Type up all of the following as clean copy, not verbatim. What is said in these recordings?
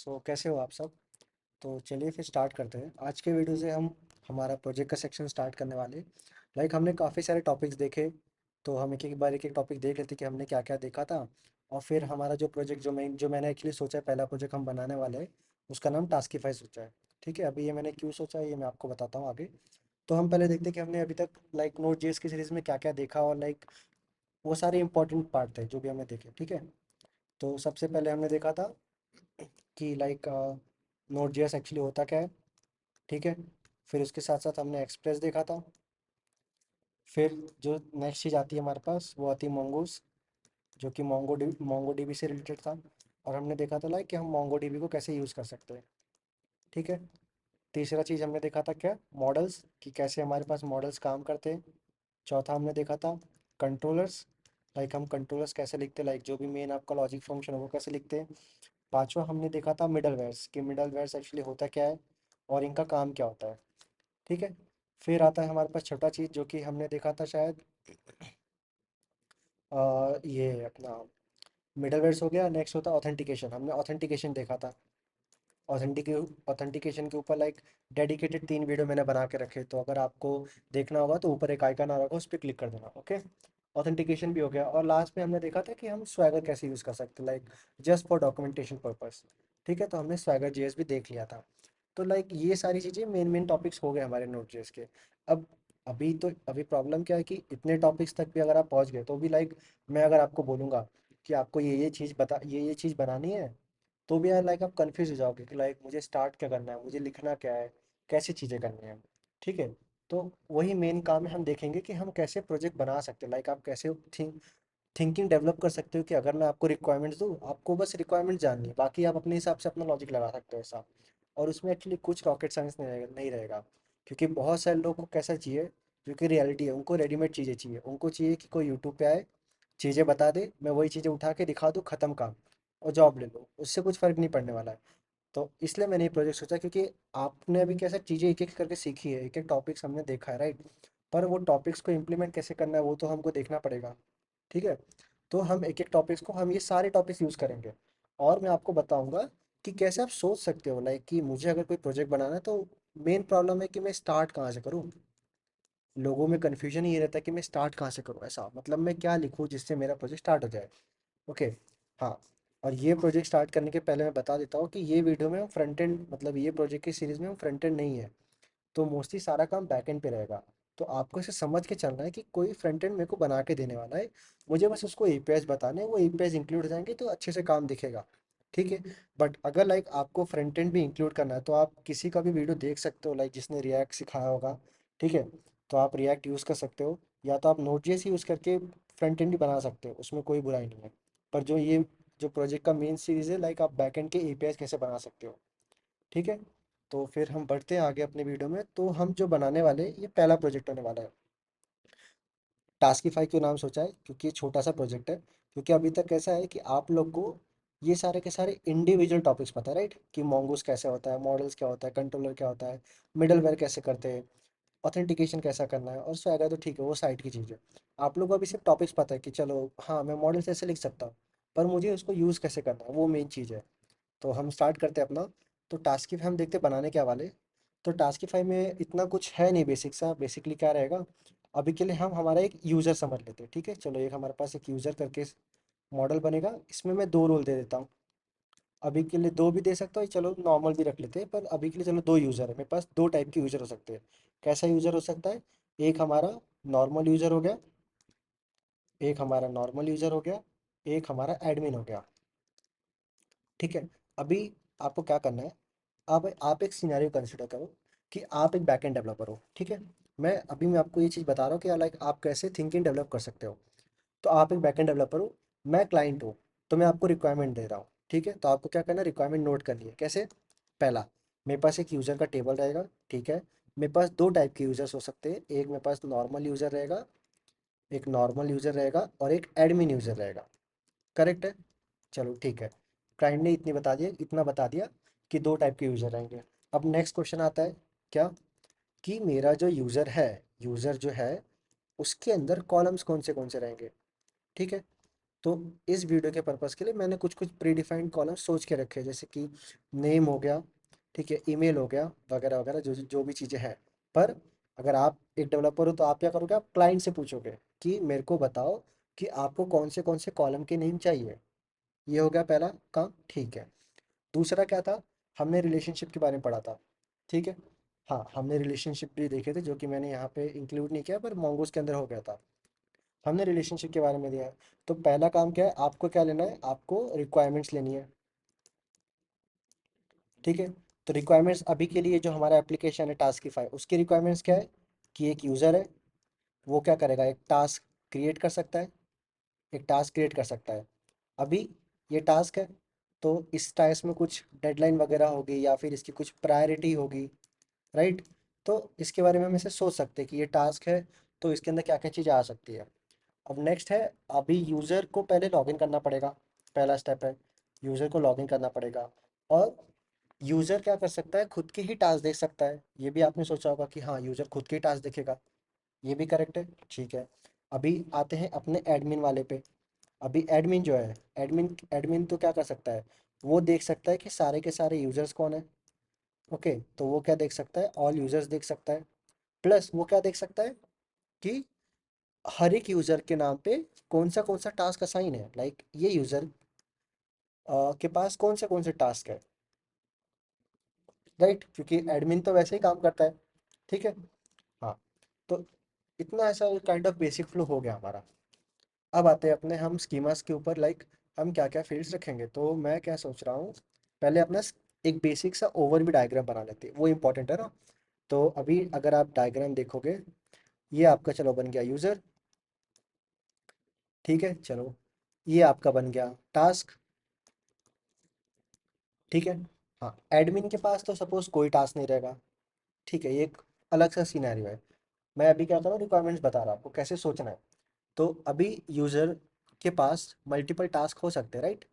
सो कैसे हो आप सब। तो चलिए फिर स्टार्ट करते हैं। आज के वीडियो से हम हमारा प्रोजेक्ट का सेक्शन स्टार्ट करने वाले। हमने काफ़ी सारे टॉपिक्स देखे, तो हम एक एक बार एक एक टॉपिक देख लेते कि हमने क्या क्या देखा था। और फिर हमारा जो प्रोजेक्ट जो मैंने एक्चुअली सोचा है, पहला प्रोजेक्ट हम बनाने वाले हैं, उसका नाम टास्कीफाई सोचा है। ठीक है, अभी ये मैंने क्यों सोचा है ये मैं आपको बताता हूँ आगे। तो हम पहले देखते हैं कि हमने अभी तक नोट जेएस की सीरीज़ में क्या क्या देखा, और वो सारे इंपॉर्टेंट पार्ट थे जो भी हमने देखे। ठीक है, तो सबसे पहले हमने देखा था कि नोड जेएस एक्चुअली होता क्या है। ठीक है, फिर उसके साथ साथ हमने एक्सप्रेस देखा था। फिर जो नेक्स्ट चीज़ आती है हमारे पास वो आती है मोंगोस, जो कि मोंगो डीबी से रिलेटेड था। और हमने देखा था कि हम मोंगो डीबी को कैसे यूज़ कर सकते हैं। ठीक है, तीसरा चीज़ हमने देखा था क्या, मॉडल्स, कि कैसे हमारे पास मॉडल्स काम करते हैं। चौथा हमने देखा था कंट्रोलर्स, हम कंट्रोलर्स कैसे लिखते हैं, जो भी मेन आपका लॉजिक फंक्शन है वो कैसे लिखते हैं। पांचवा हमने देखा था मिडलवेयर्स, कि मिडलवेयर्स एक्चुअली होता क्या है और इनका काम क्या होता है। ठीक है, फिर आता है हमारे पास छठा चीज़ जो कि हमने देखा था शायद ये अपना मिडलवेयर्स हो गया। नेक्स्ट होता है ऑथेंटिकेशन, हमने ऑथेंटिकेशन देखा था। ऑथेंटिकेशन के ऊपर डेडिकेटेड 3 वीडियो मैंने बना के रखे, तो अगर आपको देखना होगा तो ऊपर एक आइकन आ रहा होगा, उस पर क्लिक कर देना। ओके, ऑथेंटिकेशन भी हो गया। और लास्ट में हमने देखा था कि हम स्वैगर कैसे यूज़ कर सकते हैं, जस्ट फॉर डॉक्यूमेंटेशन पर्पस। ठीक है, तो हमने स्वैगर जेएस भी देख लिया था। तो ये सारी चीज़ें मेन मेन टॉपिक्स हो गए हमारे नोट जेएस के। अब अभी प्रॉब्लम क्या है कि इतने टॉपिक्स तक भी अगर आप पहुंच गए तो भी मैं अगर आपको बोलूँगा कि आपको ये चीज़ बनानी है, तो भी यार आप कंफ्यूज हो जाओगे कि मुझे स्टार्ट क्या करना है, मुझे लिखना क्या है, कैसी चीज़ें करनी है। ठीक है, तो वही मेन काम है, हम देखेंगे कि हम कैसे प्रोजेक्ट बना सकते हैं, आप कैसे थिंकिंग डेवलप कर सकते हो। कि अगर मैं आपको रिक्वायरमेंट्स दूँ, आपको बस रिक्वायरमेंट जाननी है, बाकी आप अपने हिसाब से अपना लॉजिक लगा सकते हो ऐसा। और उसमें एक्चुअली कुछ रॉकेट साइंस नहीं रहेगा। क्योंकि बहुत सारे लोगों को कैसा चाहिए, जो कि रियलिटी है, उनको रेडीमेड चीज़ें चाहिए। उनको चाहिए कि कोई यूट्यूब पे आए, चीज़ें बता दे, मैं वही चीज़ें उठा के दिखा दूँ, ख़त्म काम, और जॉब ले लो, उससे कुछ फ़र्क नहीं पड़ने वाला है। तो इसलिए मैंने ये प्रोजेक्ट सोचा, क्योंकि आपने अभी कैसा चीज़ें एक एक करके सीखी है, एक एक टॉपिक्स हमने देखा है, राइट। पर वो टॉपिक्स को इम्प्लीमेंट कैसे करना है वो तो हमको देखना पड़ेगा। ठीक है, तो हम एक एक टॉपिक्स को, हम ये सारे टॉपिक्स यूज़ करेंगे। और मैं आपको बताऊंगा कि कैसे आप सोच सकते हो, कि मुझे अगर कोई प्रोजेक्ट बनाना है तो मेन प्रॉब्लम है कि मैं स्टार्ट कहाँ से करूँ। लोगों में कन्फ्यूजन ये रहता है कि मैं स्टार्ट कहाँ से करूँ, ऐसा मतलब मैं क्या लिखूँ जिससे मेरा प्रोजेक्ट स्टार्ट हो जाए। ओके, हाँ। और ये प्रोजेक्ट स्टार्ट करने के पहले मैं बता देता हूँ कि ये वीडियो में हम फ्रंट एंड, ये प्रोजेक्ट की सीरीज़ में हम फ्रंट एंड नहीं है, तो मोस्टली सारा काम बैक एंड पे रहेगा। तो आपको इसे समझ के चलना है कि कोई फ्रंट एंड मेरे को बना के देने वाला है, मुझे बस उसको एपीआईज बताने हैं, वो एपीआईज इंक्लूड हो जाएंगे तो अच्छे से काम दिखेगा। ठीक है, बट अगर आपको फ्रंट एंड भी इंक्लूड करना है तो आप किसी का भी वीडियो देख सकते हो, जिसने रिएक्ट सिखाया होगा। ठीक है, तो आप रिएक्ट यूज़ कर सकते हो, या तो आप नोट जेएस यूज़ करके फ्रंट एंड भी बना सकते हो, उसमें कोई बुराई नहीं है। पर जो प्रोजेक्ट का मेन सीरीज़ है, आप बैक एंड के एपीआईज कैसे बना सकते हो। ठीक है, तो फिर हम बढ़ते हैं आगे अपने वीडियो में। तो हम जो बनाने वाले हैं, ये पहला प्रोजेक्ट होने वाला है। टास्कीफाई क्यों नाम सोचा है, क्योंकि ये छोटा सा प्रोजेक्ट है। क्योंकि अभी तक कैसा है कि आप लोग को ये सारे के सारे इंडिविजुअल टॉपिक्स पता है, राइट, कि मोंगोस कैसे होता है, मॉडल्स क्या होता है, कंट्रोलर क्या होता है, मिडलवेयर कैसे करते हैं, ऑथेंटिकेशन कैसा करना है, और स्वैगर तो ठीक है, वो साइड की चीज़ है। आप लोग को अभी सिर्फ टॉपिक्स पता है कि चलो हाँ मैं मॉडल्स ऐसे लिख सकता हूँ, पर मुझे उसको यूज़ कैसे करना है वो मेन चीज़ है। तो हम स्टार्ट करते हैं अपना। तो टास्कीफाई हम देखते हैं बनाने क्या वाले। तो टास्कीफाई में इतना कुछ है नहीं, बेसिक सा बेसिकली क्या रहेगा। अभी के लिए हम हमारा एक यूज़र समझ लेते हैं। ठीक है, चलो एक हमारे पास एक यूज़र करके मॉडल बनेगा, इसमें मैं 2 रोल दे देता हूँ। अभी के लिए 2 भी दे सकता हूँ, चलो नॉर्मल भी रख लेते हैं, पर अभी के लिए चलो 2 यूज़र है मेरे पास। 2 टाइप के यूज़र हो सकते हैं। कैसा यूज़र हो सकता है, एक हमारा नॉर्मल यूज़र हो गया, एक हमारा एडमिन हो गया। ठीक है, अभी आपको क्या करना है, आप एक सिनेरियो कंसिडर करो कि आप एक बैकएंड डेवलपर हो। ठीक है, मैं आपको ये चीज़ बता रहा हूँ कि आप कैसे थिंकिंग डेवलप कर सकते हो। तो आप एक बैकएंड डेवलपर हो, मैं क्लाइंट हूँ, तो मैं आपको रिक्वायरमेंट दे रहा हूँ। ठीक है, तो आपको क्या करना है, रिक्वायरमेंट नोट करनी है। कैसे, पहला, मेरे पास एक यूज़र का टेबल रहेगा। ठीक है, मेरे पास 2 टाइप के यूज़र्स हो सकते हैं, एक मेरे पास नॉर्मल यूज़र रहेगा, और एक एडमिन यूज़र रहेगा। करेक्ट है, चलो ठीक है। क्लाइंट ने इतना बता दिया कि 2 टाइप के यूज़र रहेंगे। अब नेक्स्ट क्वेश्चन आता है क्या, कि मेरा जो यूज़र जो है उसके अंदर कॉलम्स कौन से रहेंगे। ठीक है, तो इस वीडियो के पर्पज़ के लिए मैंने कुछ कुछ प्री डिफाइंड कॉलम सोच के रखे हैं, जैसे कि नेम हो गया, ठीक है, ईमेल हो गया, वगैरह वगैरह जो जो भी चीज़ें हैं। पर अगर आप एक डेवलपर हो तो आप क्या करोगे, आप क्लाइंट से पूछोगे कि मेरे को बताओ कि आपको कौन से कॉलम के नेम चाहिए। ये हो गया पहला काम, ठीक है। दूसरा क्या था, हमने रिलेशनशिप के बारे में पढ़ा था, ठीक है। हाँ, हमने रिलेशनशिप भी देखे थे, जो कि मैंने यहाँ पे इंक्लूड नहीं किया, पर मोंगोस के अंदर हो गया था। हमने रिलेशनशिप के बारे में दिया है। तो पहला काम क्या है, आपको क्या लेना है, आपको रिक्वायरमेंट्स लेनी है, ठीक है। तो रिक्वायरमेंट्स अभी के लिए जो हमारा एप्लीकेशन है टास्कीफाई, उसकी रिक्वायरमेंट्स क्या है कि एक यूज़र है, वो क्या करेगा, एक टास्क क्रिएट कर सकता है, एक टास्क क्रिएट कर सकता है। अभी ये टास्क है, तो इस टास्क में कुछ डेडलाइन वगैरह होगी या फिर इसकी कुछ प्रायोरिटी होगी, राइट। तो इसके बारे में हम इसे सोच सकते हैं कि ये टास्क है, तो इसके अंदर क्या क्या चीज़ें आ सकती है। अब नेक्स्ट है, अभी यूज़र को पहले लॉगिन करना पड़ेगा, पहला स्टेप है, यूज़र को लॉगिन करना पड़ेगा। और यूज़र क्या कर सकता है, खुद के ही टास्क देख सकता है। ये भी आपने सोचा होगा कि हाँ, यूज़र खुद के ही टास्क देखेगा, ये भी करेक्ट है, ठीक है। अभी आते हैं अपने एडमिन वाले पे। अभी एडमिन जो है, एडमिन एडमिन तो क्या कर सकता है, वो देख सकता है कि सारे के सारे यूज़र्स कौन है। ओके, तो वो क्या देख सकता है, ऑल यूज़र्स देख सकता है। प्लस वो क्या देख सकता है कि हर एक यूज़र के नाम पे कौन सा टास्क असाइन है, लाइक ये यूज़र के पास कौन से टास्क है, राइट, क्योंकि एडमिन तो वैसे ही काम करता है, ठीक है। हाँ, तो इतना ऐसा काइंड ऑफ बेसिक फ्लो हो गया हमारा। अब आते हैं अपने हम स्कीमास के ऊपर, लाइक हम क्या क्या फील्ड्स रखेंगे। तो मैं क्या सोच रहा हूँ, पहले अपना एक बेसिक सा ओवरव्यू डायग्राम बना लेते हैं, वो इंपॉर्टेंट है ना। तो अभी अगर आप डायग्राम देखोगे, ये आपका चलो बन गया यूज़र, ठीक है, चलो ये आपका बन गया टास्क, ठीक है। हाँ, एडमिन के पास तो सपोज कोई टास्क नहीं रहेगा, ठीक है, ये एक अलग सा सिनेरियो है। मैं अभी क्या कर रहा हूँ, रिक्वायरमेंट्स बता रहा हूँ आपको कैसे सोचना है। तो अभी यूज़र के पास मल्टीपल टास्क हो सकते हैं, राइट।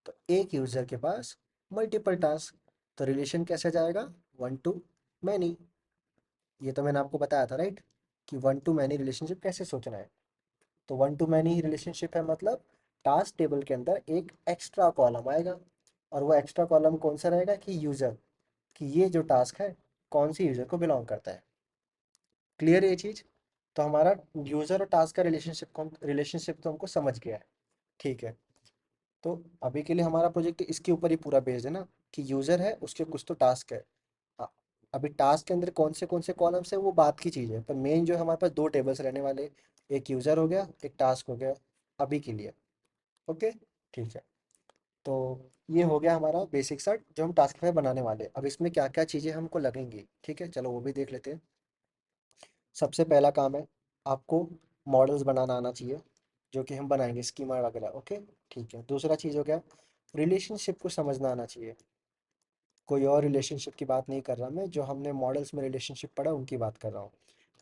तो एक यूज़र के पास मल्टीपल टास्क, तो रिलेशन कैसे जाएगा, वन टू मैनी। ये तो मैंने आपको बताया था, राइट, कि वन टू मैनी रिलेशनशिप कैसे सोचना है। तो वन टू मैनी रिलेशनशिप है, मतलब टास्क टेबल के अंदर एक एक्स्ट्रा कॉलम आएगा, और वो एक्स्ट्रा कॉलम कौन सा रहेगा कि यूज़र, कि ये जो टास्क है कौन सी यूज़र को बिलोंग करता है। क्लियर ये चीज़। तो हमारा यूज़र और टास्क का रिलेशनशिप तो हमको समझ गया है, ठीक है। तो अभी के लिए हमारा प्रोजेक्ट इसके ऊपर ही पूरा बेस्ड है ना, कि यूज़र है, उसके कुछ तो टास्क है। हाँ, अभी टास्क के अंदर कौन से कॉलम्स है वो बात की चीज़ है, पर मेन जो है हमारे पास दो टेबल्स रहने वाले, एक यूज़र हो गया, एक टास्क हो गया, अभी के लिए। ओके, ठीक है। तो ये हो गया हमारा बेसिक सा जो हम टास्कify बनाने वाले हैं। अब इसमें क्या क्या चीज़ें हमको लगेंगी, ठीक है, चलो वो भी देख लेते हैं। सबसे पहला काम है, आपको मॉडल्स बनाना आना चाहिए, जो कि हम बनाएंगे स्कीमा वगैरह, ओके, ठीक है। दूसरा चीज़ हो गया, रिलेशनशिप को समझना आना चाहिए। कोई और रिलेशनशिप की बात नहीं कर रहा मैं, जो हमने मॉडल्स में रिलेशनशिप पढ़ा उनकी बात कर रहा हूँ,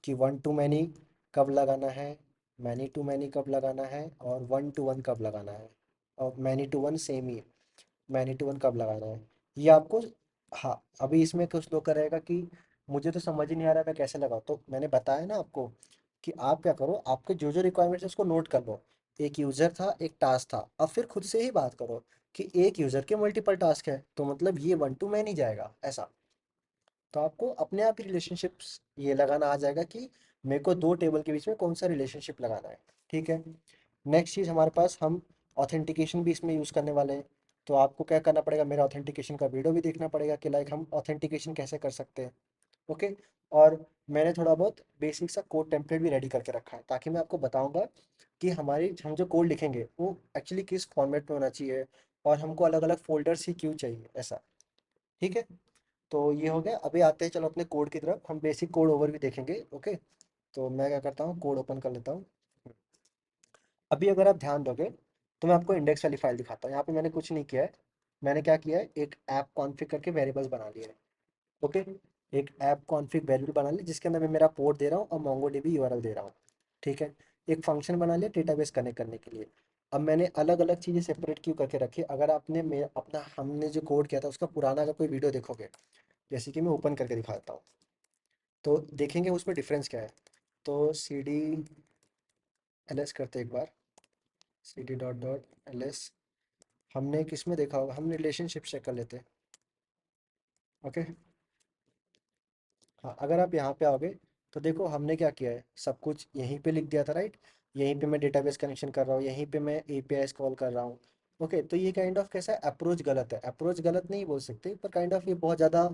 कि वन टू मैनी कब लगाना है, मैनी टू मैनी कब लगाना है, और वन टू वन कब लगाना है, और मैनी टू वन सेम ही, मैनी टू वन कब लगाना है, ये आपको। हाँ, अभी इसमें कुछ लोग करेगा कि मुझे तो समझ ही नहीं आ रहा मैं कैसे लगाऊँ, तो मैंने बताया ना आपको कि आप क्या करो, आपके जो जो रिक्वायरमेंट्स है उसको नोट कर लो। एक यूज़र था, एक टास्क था, अब फिर खुद से ही बात करो कि एक यूज़र के मल्टीपल टास्क है, तो मतलब ये वन टू मैन ही जाएगा ऐसा। तो आपको अपने आप ही रिलेशनशिप्स ये लगाना आ जाएगा कि मेरे को दो टेबल के बीच में कौन सा रिलेशनशिप लगाना है, ठीक है। नेक्स्ट चीज़ हमारे पास, हम ऑथेंटिकेशन भी इसमें यूज़ करने वाले हैं। तो आपको क्या करना पड़ेगा, मेरा ऑथेंटिकेशन का वीडियो भी देखना पड़ेगा कि लाइक हम ऑथेंटिकेशन कैसे कर सकते हैं, ओके। और मैंने थोड़ा बहुत बेसिक सा कोड टेम्पलेट भी रेडी करके रखा है, ताकि मैं आपको बताऊंगा कि हमारी हम जो कोड लिखेंगे वो एक्चुअली किस फॉर्मेट में होना चाहिए, और हमको अलग अलग फोल्डर्स ही क्यों चाहिए, ऐसा, ठीक है। तो ये हो गया। अभी आते हैं चलो अपने कोड की तरफ, हम बेसिक कोड ओवर भी देखेंगे, ओके। तो मैं क्या करता हूँ, कोड ओपन कर लेता हूँ। अभी अगर आप ध्यान दोगे तो मैं आपको इंडेक्स वाली फाइल दिखाता हूँ। यहाँ पे मैंने कुछ नहीं किया है, मैंने क्या किया है, एक ऐप कॉन्फ़िग करके वेरिएबल्स बना लिए है, ओके। एक ऐप कॉन्फ़िग वेरिएबल बना लिया जिसके अंदर मैं मेरा पोर्ट दे रहा हूँ और मोंगोडीबी यूआरएल दे रहा हूँ, ठीक है। एक फंक्शन बना लिया डेटाबेस कनेक्ट करने के लिए। अब मैंने अलग अलग चीज़ें सेपरेट क्यों करके रखी, अगर आपने मेरा अपना हमने जो कोड किया था उसका पुराना अगर कोई वीडियो देखोगे, जैसे कि मैं ओपन करके दिखाता हूँ, तो देखेंगे उसमें डिफरेंस क्या है। तो सी डी एल एस करते एक बार, c d dot dot l s. हमने किस में देखा होगा, हम रिलेशनशिप चेक कर लेते हैं। ओके। हाँ, अगर आप यहाँ पे आओगे तो देखो हमने क्या किया है, सब कुछ यहीं पे लिख दिया था, राइट। यहीं पे मैं डेटाबेस कनेक्शन कर रहा हूँ, यहीं पे मैं एपीआई कॉल कर रहा हूँ। ओके, तो ये काइंड ऑफ कैसा है, अप्रोच गलत है। अप्रोच गलत नहीं बोल सकते, पर काइंड ऑफ ये बहुत ज़्यादा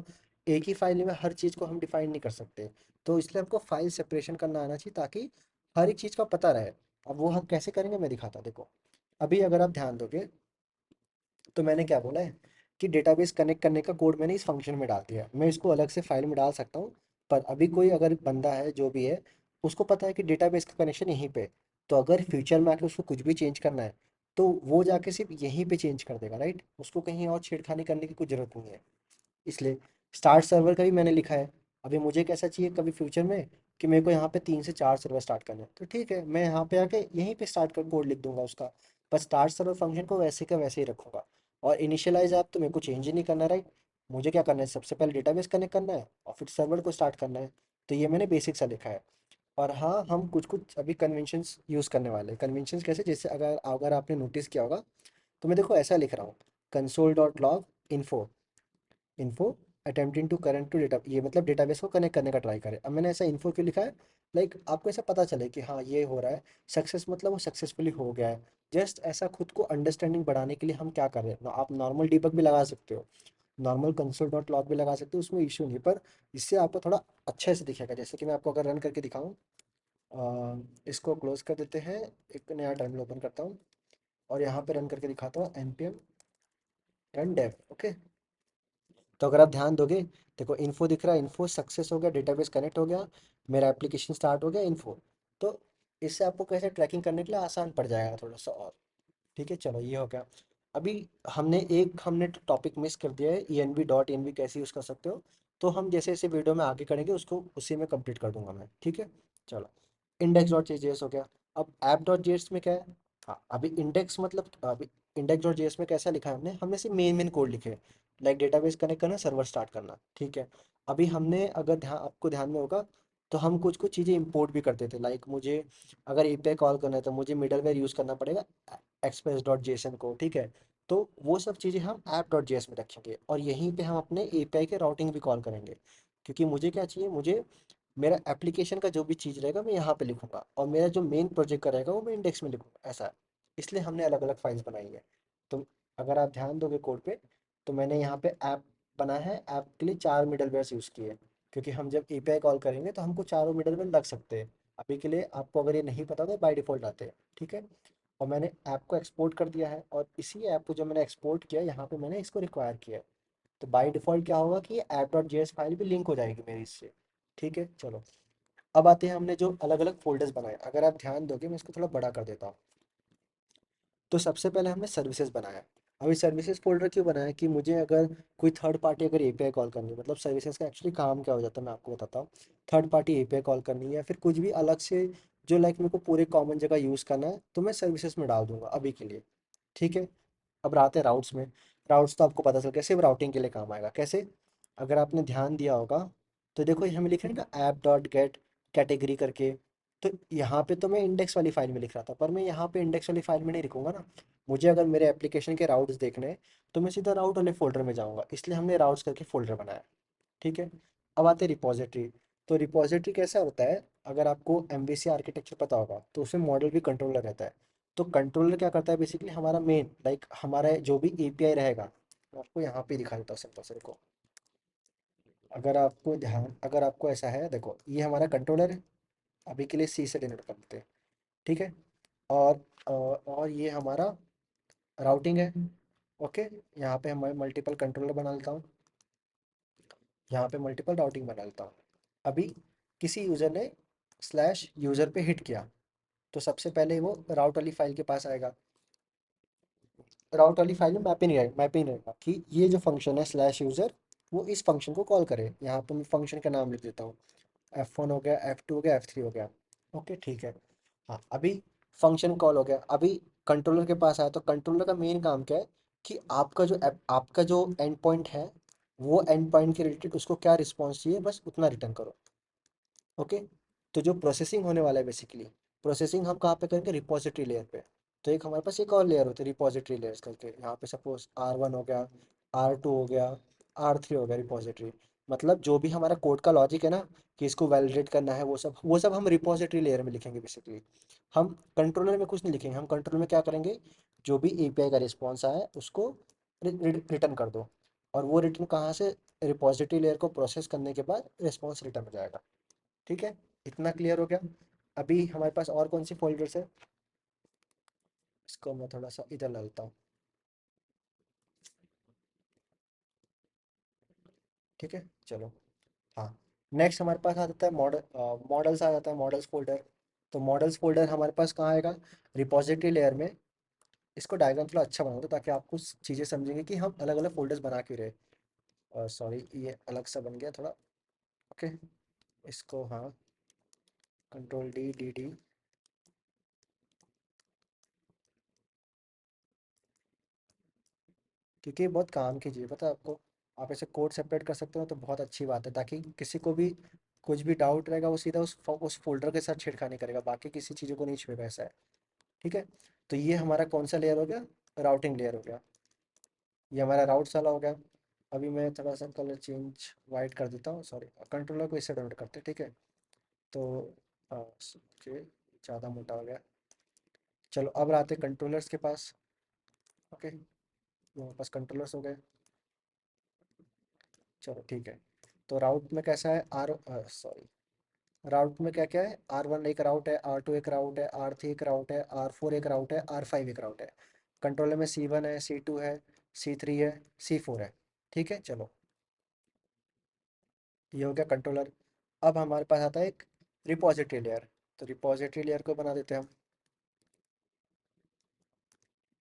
एक ही फाइल में हर चीज़ को हम डिफाइन नहीं कर सकते। तो इसलिए हमको फाइल सेपरेशन करना आना चाहिए, ताकि हर एक चीज़ का पता रहे। अब वो हम कैसे करेंगे मैं दिखाता हूँ। देखो, अभी अगर आप ध्यान दोगे तो मैंने क्या बोला है कि डेटाबेस कनेक्ट करने का कोड मैंने इस फंक्शन में डाल दिया है। मैं इसको अलग से फाइल में डाल सकता हूँ, पर अभी कोई अगर बंदा है जो भी है, उसको पता है कि डेटाबेस का कनेक्शन यहीं पे है। तो अगर फ्यूचर में आके उसको कुछ भी चेंज करना है, तो वो जाके सिर्फ यहीं पे चेंज कर देगा, राइट। उसको कहीं और छेड़खानी करने की कोई ज़रूरत नहीं है। इसलिए स्टार्ट सर्वर का भी मैंने लिखा है। अभी मुझे कैसा चाहिए कभी फ्यूचर में कि मेरे को यहाँ पे 3 से 4 सर्वर स्टार्ट करने हैं, तो ठीक है, मैं यहाँ पे आके यहीं पे स्टार्ट कर कोड लिख दूंगा उसका। बस स्टार्ट सर्वर फंक्शन को वैसे का वैसे ही रखूंगा। और इनिशियलाइज ऐप तो मेरे को चेंज ही नहीं करना, राइट। मुझे क्या करना है, सबसे पहले डेटाबेस कनेक्ट करना है और फिर सर्वर को स्टार्ट करना है। तो ये मैंने बेसिक सा लिखा है। और हाँ, हम कुछ कुछ अभी कन्वेंशंस यूज़ करने वाले हैं। कन्वेंशंस कैसे, जैसे अगर अगर आपने नोटिस किया होगा, तो मैं देखो ऐसा लिख रहा हूँ, console dot log info, info attempting to current to data, ये मतलब डेटाबेस को कनेक्ट करने का ट्राई करें। अब मैंने ऐसा इन्फो क्यों लिखा है, लाइक आपको ऐसा पता चले कि हाँ ये हो रहा है। सक्सेस मतलब वो सक्सेसफुली हो गया है। जस्ट ऐसा खुद को अंडरस्टैंडिंग बढ़ाने के लिए हम क्या कर रहे हैं ना, आप नॉर्मल डीबग भी लगा सकते हो, नॉर्मल कंसोल डॉट लॉग भी लगा सकते हो, उसमें इशू नहीं। पर इससे आपको थोड़ा अच्छे से दिखेगा। जैसे कि मैं आपको अगर रन करके दिखाऊँ, इसको क्लोज कर देते हैं, एक नया टर्मिनल ओपन करता हूँ और यहाँ पे रन करके दिखाता हूँ, npm रन डेव। ओके, तो अगर आप ध्यान दोगे, देखो इन्फो दिख रहा है, इन्फो सक्सेस हो गया, डेटाबेस कनेक्ट हो गया, मेरा एप्लीकेशन स्टार्ट हो गया, इन्फो। तो इससे आपको कैसे ट्रैकिंग करने के लिए आसान पड़ जाएगा थोड़ा सा और। ठीक है, चलो ये हो गया। अभी हमने टॉपिक मिस कर दिया है, E N V dot N V कैसे यूज़ कर सकते हो। तो हम जैसे जैसे वीडियो में आगे करेंगे उसको उसी में कंप्लीट कर दूंगा मैं, ठीक है। चलो, इंडेक्स डॉट जे एस हो गया। अब ऐप डॉट जे एस में क्या है, हाँ अभी इंडेक्स मतलब अभी इंडेक्स डॉट जे एस में कैसा लिखा है, हमने हमने सिर्फ मेन मेन कोड लिखे हैं, लाइक डेटाबेस कनेक्ट करना, सर्वर स्टार्ट करना, ठीक है। अभी हमने अगर ध्यान आपको ध्यान में होगा, तो हम कुछ कुछ चीज़ें इंपोर्ट भी करते थे, लाइक मुझे अगर एपीआई कॉल करना है तो मुझे मिडलवेयर यूज़ करना पड़ेगा एक्सप्रेस डॉट जेसन को, ठीक है। तो वो सब चीज़ें हम ऐप डॉट जेएस में रखेंगे और यहीं पे हम अपने एपीआई के राउटिंग भी कॉल करेंगे। क्योंकि मुझे क्या चाहिए, मुझे मेरा एप्लीकेशन का जो भी चीज़ रहेगा मैं यहाँ पे लिखूंगा, और मेरा जो मेन प्रोजेक्ट का रहेगा वो मैं इंडेक्स में लिखूंगा, ऐसा है। इसलिए हमने अलग अलग फाइल्स बनाई है। तो अगर आप ध्यान दोगे कोड पे, तो मैंने यहाँ पे ऐप बनाया है, ऐप के लिए 4 मिडलवेयर्स यूज़ किए, क्योंकि हम जब एपीआई कॉल करेंगे तो हमको चारों मिडलवेयर लग सकते हैं। अभी के लिए आपको अगर ये नहीं पता तो बाय डिफ़ॉल्ट आते हैं, ठीक है। और मैंने ऐप को एक्सपोर्ट कर दिया है, और इसी ऐप को जब मैंने एक्सपोर्ट किया, यहाँ पे मैंने इसको रिक्वायर किया है। तो बाय डिफ़ॉल्ट क्या होगा कि ये ऐप डॉट जेएस फाइल भी लिंक हो जाएगी मेरी इससे, ठीक है। चलो, अब आते हैं हमने जो अलग अलग फोल्डर्स बनाए। अगर आप ध्यान दोगे, मैं इसको थोड़ा बड़ा कर देता हूँ। तो सबसे पहले हमने सर्विसेज बनाया। अभी सर्विसेज फोल्डर क्यों बनाया, कि मुझे अगर कोई थर्ड पार्टी अगर एपीआई कॉल करनी है, मतलब सर्विसेज का एक्चुअली काम क्या हो जाता है मैं आपको बताता हूँ। थर्ड पार्टी एपीआई कॉल करनी है या फिर कुछ भी अलग से जो लाइक मेरे को पूरे कॉमन जगह यूज़ करना है, तो मैं सर्विसेज में डाल दूंगा अभी के लिए, ठीक है। अब आते हैं राउट्स में। राउट्स तो आपको पता चल गया, सिर्फ राउटिंग के लिए काम आएगा। कैसे, अगर आपने ध्यान दिया होगा, तो देखो ये हमें लिख रहे हैं ना, ऐप डॉट गेट कैटेगरी करके। तो यहाँ पे तो मैं इंडेक्स वाली फाइल में लिख रहा था, पर मैं यहाँ पे इंडेक्स वाली फाइल में नहीं लिखूंगा ना। मुझे अगर मेरे एप्लीकेशन के राउट्स देखने हैं, तो मैं सीधा राउट वाले फोल्डर में जाऊँगा, इसलिए हमने राउट्स करके फोल्डर बनाया, ठीक है। अब आते हैं रिपोजिटरी। तो रिपोजिटरी कैसा होता है, अगर आपको एमवीसी आर्किटेक्चर पता होगा, तो उसमें मॉडल भी कंट्रोलर रहता है। तो कंट्रोलर क्या करता है, बेसिकली हमारा मेन लाइक हमारा जो भी एपीआई रहेगा, मैं आपको यहाँ पे दिखा देता हूँ सिंपल से, देखो। अगर आपको ऐसा है, देखो ये हमारा कंट्रोलर है, अभी के लिए सी से डिनोट कर देते हैं, ठीक है। और ये हमारा राउटिंग है, ओके। यहाँ पे हम मल्टीपल कंट्रोलर बना लेता हूँ, यहाँ पे मल्टीपल राउटिंग बना लेता हूँ। अभी किसी यूज़र ने स्लैश यूज़र पे हिट किया, तो सबसे पहले वो राउट वाली फाइल के पास आएगा। राउट वाली फाइल में मैपिंग रहेगा कि ये जो फंक्शन है स्लैश यूज़र, वो इस फंक्शन को कॉल करे। यहाँ पे मैं फंक्शन का नाम लिख देता हूँ, F1 हो गया, F2 हो गया, F3 हो गया। ओके, ठीक है। हाँ, अभी फंक्शन कॉल हो गया। अभी कंट्रोलर के पास आया, तो कंट्रोलर का मेन काम क्या है, कि आपका जो एंड पॉइंट है, वो एंड पॉइंट के रिलेटेड उसको क्या रिस्पॉन्स चाहिए, बस उतना रिटर्न करो, ओके। तो जो प्रोसेसिंग होने वाला है, बेसिकली प्रोसेसिंग हम कहाँ पे करेंगे, रिपोजिटरी लेयर पे। तो एक हमारे पास एक और लेयर होती है रिपॉजिटरी लेयर्स करके। यहाँ पे सपोज R1 हो गया, R2 हो गया, R3 हो गया रिपॉजिटरी। मतलब जो भी हमारा कोड का लॉजिक है ना, कि इसको वैलिडेट करना है, वो सब हम रिपॉजिटरी लेयर में लिखेंगे बेसिकली। हम कंट्रोलर में कुछ नहीं लिखेंगे। हम कंट्रोलर में क्या करेंगे, जो भी एपीआई का रिस्पॉन्स आया उसको रिटर्न कर दो। और वो रिटर्न कहाँ से, रिपॉजिटरी लेयर को प्रोसेस करने के बाद रिस्पॉन्स रिटर्न हो जाएगा। ठीक है, इतना क्लियर हो गया। अभी हमारे पास और कौन सी फोल्डर्स है, इसको मैं थोड़ा सा इधर डालता हूँ। ठीक है, चलो। हाँ, नेक्स्ट हमारे पास आ जाता है मॉडल्स आ जाता है, मॉडल्स फोल्डर। तो मॉडल्स फोल्डर हमारे पास कहाँ आएगा, रिपॉजिटरी लेयर में। इसको डायग्राम थोड़ा अच्छा बना दो ताकि आपको चीज़ें समझेंगे कि हम अलग अलग फोल्डर्स बना के रहे। सॉरी, ये अलग सा बन गया थोड़ा। ओके, इसको हाँ, कंट्रोल D, D, D। क्योंकि ये बहुत काम की चीज़ है, पता है आपको। आप ऐसे कोड सेपरेट कर सकते हो तो बहुत अच्छी बात है, ताकि किसी को भी कुछ भी डाउट रहेगा वो सीधा उस फोल्डर के साथ छेड़खानी करेगा, बाकी किसी चीज़ों को नहीं छुएगा, ऐसा है। ठीक है, तो ये हमारा कौन सा लेयर हो गया, राउटिंग लेयर हो गया। ये हमारा राउट्स वाला हो गया। अभी मैं थोड़ा सा कलर चेंज वाइट कर देता हूँ, सॉरी, कंट्रोलर को इससे डाउनलोड करते हैं, ठीक है। तो ओके, ज़्यादा मोटा हो गया। चलो अब आते हैं कंट्रोलर्स के पास। ओके, ये हमारे पास कंट्रोलर्स हो गए। चलो ठीक है। तो राउट में कैसा है, सॉरी, राउट में क्या क्या है, R1 एक राउट है, R2 एक राउट है, R3 एक राउट है, R4 एक राउट है, R5 एक राउट है। कंट्रोलर में C1 है, C2 है, C3 है, C4 है। ठीक है, चलो, ये हो गया कंट्रोलर। अब हमारे पास आता है एक रिपॉजिटरी लेयर। तो रिपॉजिटरी लेयर को बना देते हैं हम,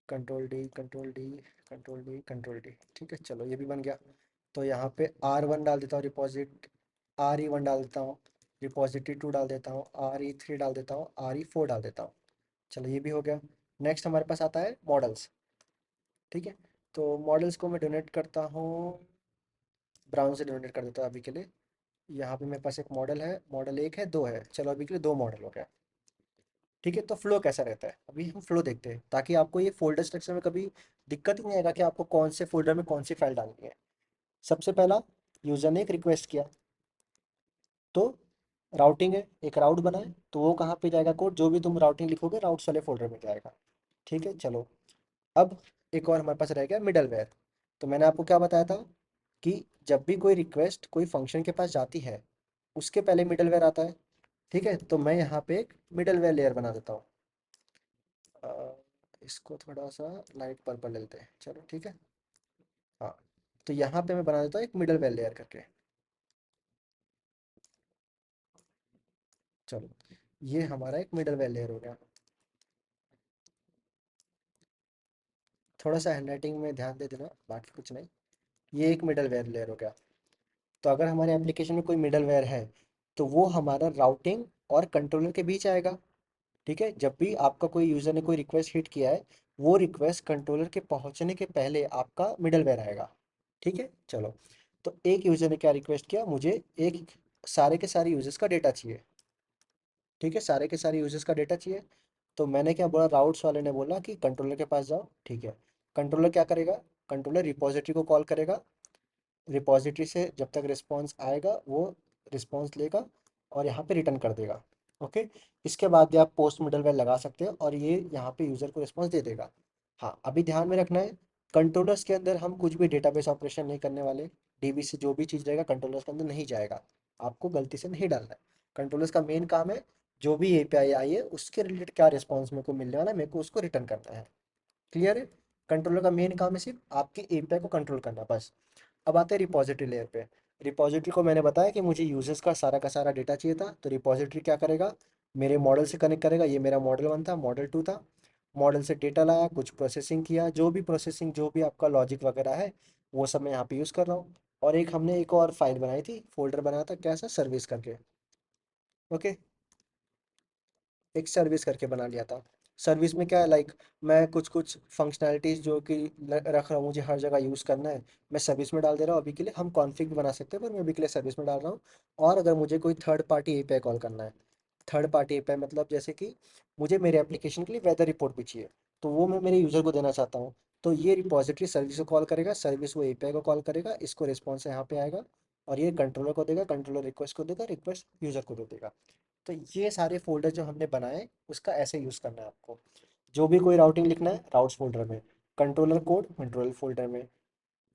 control D, control D, control D, control D। ठीक है, चलो, ये भी बन गया। तो यहाँ पे R1 डाल देता हूँ RE1 डाल देता हूँ, रिपॉजिटरी 2 डाल देता हूँ, RE3 डाल देता हूँ, RE4 डाल देता हूँ। चलो, ये भी हो गया। नेक्स्ट हमारे पास आता है मॉडल्स। ठीक है, तो मॉडल्स को मैं डोनेट करता हूँ, ब्राउन से डोनेट कर देता हूँ अभी के लिए। यहाँ पे मेरे पास एक मॉडल है, मॉडल 1 है, 2 है, चलो अभी के लिए 2 मॉडल हो गया। ठीक है, तो फ्लो कैसा रहता है, अभी हम फ्लो देखते हैं, ताकि आपको ये फोल्डर स्ट्रक्चर में कभी दिक्कत ही नहीं आएगा कि आपको कौन से फोल्डर में कौन सी फाइल डालनी है। सबसे पहला, यूज़र ने एक रिक्वेस्ट किया, तो राउटिंग है, एक राउट बना है, तो वो कहाँ पे जाएगा, कोड जो भी तुम राउटिंग लिखोगे राउट्स वाले फोल्डर में जाएगा। ठीक है, चलो। अब एक और हमारे पास रह गया मिडलवेयर। तो मैंने आपको क्या बताया था, कि जब भी कोई रिक्वेस्ट कोई फंक्शन के पास जाती है, उसके पहले मिडलवेयर आता है। ठीक है, तो मैं यहाँ पे एक मिडलवेयर लेयर बना देता हूँ। अ, इसको थोड़ा सा लाइट पर्पल ले लेते हैं, चलो ठीक है। हाँ, तो यहाँ पे मैं बना देता हूँ एक मिडलवेयर लेयर करके। चलो, ये हमारा एक मिडलवेयर लेयर हो गया। थोड़ा सा हैंडराइटिंग में ध्यान दे देना, बाकी कुछ नहीं। ये एक मिडलवेयर लेयर हो गया। तो अगर हमारे एप्लीकेशन में कोई मिडलवेयर है, तो वो हमारा राउटिंग और कंट्रोलर के बीच आएगा। ठीक है, जब भी आपका कोई यूज़र ने कोई रिक्वेस्ट हिट किया है, वो रिक्वेस्ट कंट्रोलर के पहुंचने के पहले आपका मिडलवेयर आएगा। ठीक है, चलो। तो एक यूज़र ने क्या रिक्वेस्ट किया, मुझे एक सारे के सारे यूजर्स का डेटा चाहिए। ठीक है, सारे के सारे यूजर्स का डेटा चाहिए। तो मैंने क्या बोला, राउट्स वाले ने बोला कि कंट्रोलर के पास जाओ। ठीक है, कंट्रोलर क्या करेगा, कंट्रोलर रिपॉजिटरी को कॉल करेगा। रिपॉजिटरी से जब तक रिस्पॉन्स आएगा वो रिस्पॉन्स लेगा और यहाँ पे रिटर्न कर देगा। ओके, इसके बाद भी आप पोस्ट मिडलवेयर लगा सकते हो और ये यहाँ पे यूज़र को रिस्पॉन्स दे देगा। हाँ, अभी ध्यान में रखना है, कंट्रोलर्स के अंदर हम कुछ भी डेटाबेस ऑपरेशन नहीं करने वाले। डीबी से जो भी चीज़ रहेगा कंट्रोलर्स के अंदर नहीं जाएगा। आपको गलती से नहीं डालना है। कंट्रोलर्स का मेन काम है, जो भी एपीआई आई है उसके रिलेटेड क्या रिस्पॉन्स मेरे को मिलने वाला है, मेरे को उसको रिटर्न करना है। क्लियर है, कंट्रोलर का मेन काम है सिर्फ आपके एपीआई को कंट्रोल करना, बस। अब आते हैं रिपॉजिटरी लेयर पे। रिपॉजिटरी को मैंने बताया कि मुझे यूजर्स का सारा डेटा चाहिए था, तो रिपॉजिटरी क्या करेगा, मेरे मॉडल से कनेक्ट करेगा। ये मेरा मॉडल 1 था, मॉडल 2 था। मॉडल से डेटा लाया, कुछ प्रोसेसिंग किया, जो भी प्रोसेसिंग, जो भी आपका लॉजिक वगैरह है, वो सब मैं यहाँ पे यूज़ कर रहा हूँ। और एक हमने एक और फाइल बनाई थी, फोल्डर बनाया था, कैसा, सर्विस करके। ओके, एक सर्विस करके बना लिया था। सर्विस में क्या है, लाइक मैं कुछ कुछ फंक्शनैलिटीज़ जो कि रख रहा हूँ, मुझे हर जगह यूज़ करना है, मैं सर्विस में डाल दे रहा हूँ अभी के लिए। हम कॉन्फ़िग भी बना सकते हैं, पर मैं अभी के लिए सर्विस में डाल रहा हूँ। और अगर मुझे कोई थर्ड पार्टी एपीआई कॉल करना है, थर्ड पार्टी एपीआई मतलब जैसे कि मुझे मेरे एप्लीकेशन के लिए वेदर रिपोर्ट भी चाहिए, तो वो मैं मेरे यूज़र को देना चाहता हूँ। तो ये रिपॉजिटरी सर्विस को कॉल करेगा, सर्विस वो एपीआई को कॉल करेगा, इसको रिस्पॉन्स यहाँ पे आएगा और ये कंट्रोलर को देगा, कंट्रोलर रिक्वेस्ट को देगा, रिक्वेस्ट यूज़र को दे देगा। तो ये सारे फोल्डर जो हमने बनाए उसका ऐसे यूज़ करना है आपको। जो भी कोई राउटिंग लिखना है राउट्स फोल्डर में, कंट्रोलर कोड कंट्रोलर फोल्डर में,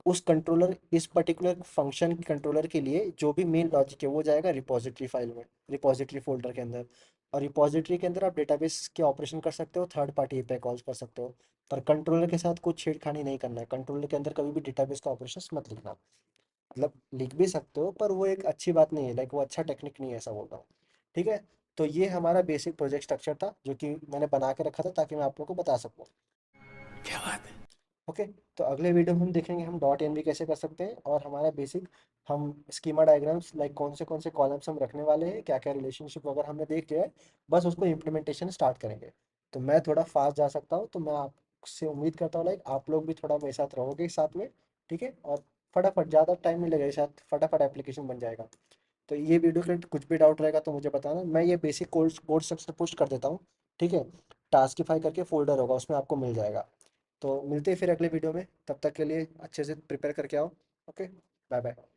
उस कंट्रोलर इस पर्टिकुलर फंक्शन कंट्रोलर के लिए जो भी मेन लॉजिक है वो जाएगा रिपॉजिटरी फाइल में, रिपॉजिटरी फोल्डर के अंदर। और रिपॉजिटरी के अंदर आप डेटाबेस के ऑपरेशन कर सकते हो, थर्ड पार्टी एपीआई कॉल्स कर सकते हो, पर कंट्रोलर के साथ कुछ छेड़खानी नहीं करना है। कंट्रोलर के अंदर कभी भी डेटाबेस का ऑपरेशन मत लिखना। मतलब लिख भी सकते हो पर वो एक अच्छी बात नहीं है, लाइक वो अच्छा टेक्निक नहीं है, ऐसा बोल रहा हूँ। ठीक है। तो ये हमारा बेसिक प्रोजेक्ट स्ट्रक्चर था जो कि मैंने बना के रखा था ताकि मैं आप लोगों को बता सकूँ। क्या बात है। ओके। तो अगले वीडियो में हम देखेंगे हम डॉट एनवी कैसे कर सकते हैं, और हमारा बेसिक हम स्कीमा डायग्राम्स लाइक कौन से कॉलम्स हम रखने वाले हैं, क्या क्या रिलेशनशिप वगैरह हमने देख लिया है, बस उसको इम्प्लीमेंटेशन स्टार्ट करेंगे। तो मैं थोड़ा फास्ट जा सकता हूँ, तो मैं आपसे उम्मीद करता हूँ लाइक आप लोग भी थोड़ा मेरे साथ रहोगे इस साथ में। ठीक है। और फटाफट, ज़्यादा टाइम नहीं लगेगा, शायद फटाफट एप्लीकेशन बन जाएगा। तो ये वीडियो के कुछ भी डाउट रहेगा तो मुझे बताना, मैं ये basic code code structure push कर देता हूँ। ठीक है। टास्कीफाई करके फोल्डर होगा उसमें आपको मिल जाएगा। तो मिलते हैं फिर अगले वीडियो में, तब तक के लिए अच्छे से प्रिपेयर करके आओ। ओके। Bye bye.